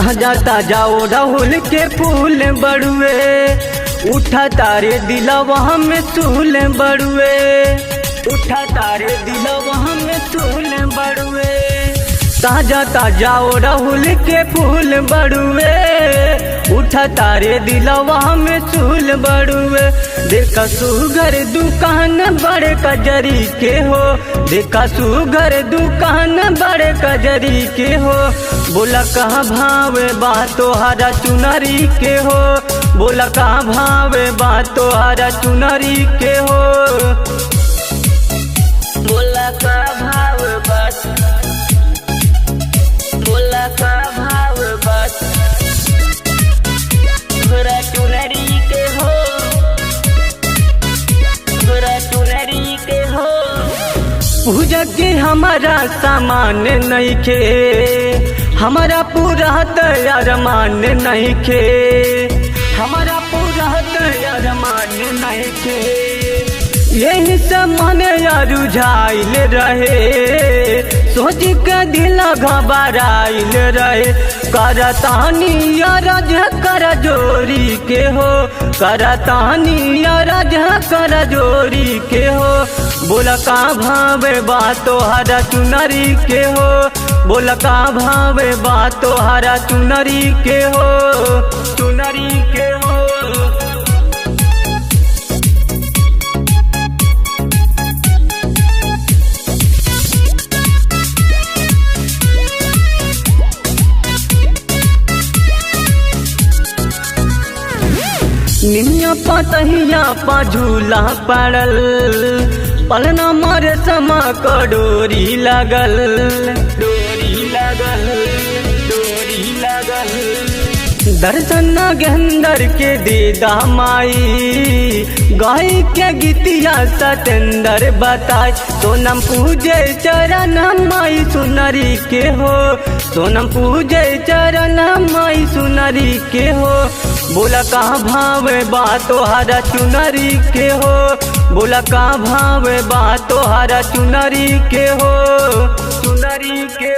ताजा ताजा ओ राहुल के फूल बड़ुए उठा तारे दिलवा में सूल बड़ुए उठा तारे दिलवा में सूल बड़ुए ताजा ताजा ओ राहुल के फूल बड़ुए उठा तारे दिलवा में सूल बड़ुए देखा सुगर दुकान बड़े कजरी के हो देखा सुगर दुकान बड़े कजरी के हो बोला कहाँ भावे बात तोहरा चुनरी के हो बोला कहाँ भावे बात तोहरा चुनरी के हो बोला कहाँ भाव बात बोला कहाँ भाव बात तोहरा चुनरी के हो तोहरा चुनरी के हो पूजा के हमारा सामान नहीं खे हमारा पूरा तैयार मान नहीं खे हमारा पूरा तैयार मान नहीं खे यही सब मन रुझाइल रहे सोच के दिल घबराइल रहे करतानी रज कर जोरी के हो करतानी रज कर जोरी के हो बोला कहाँ भावे बात तोहरा चुनरी के हो बोला कहाँ भावे बात तोहरा चुनरी के हो चुनरी के हो निमिया पतहिया पा झूला पड़ल पलना मारे समा को डोरी लगल डोरी लगल डोरी लगल दर्शन नागेंद्र के दीदा माई गाय के गीतिया सतेंद्र बताई सोनम पूजे चरण माई सुनरी के हो सोनम पूजे चरण माई सुनरी के हो बोला कहाँ भावे बात तोहरा चुनरी के हो बोला कहाँ भावे बात तोहरा चुनरी के हो चुनरी के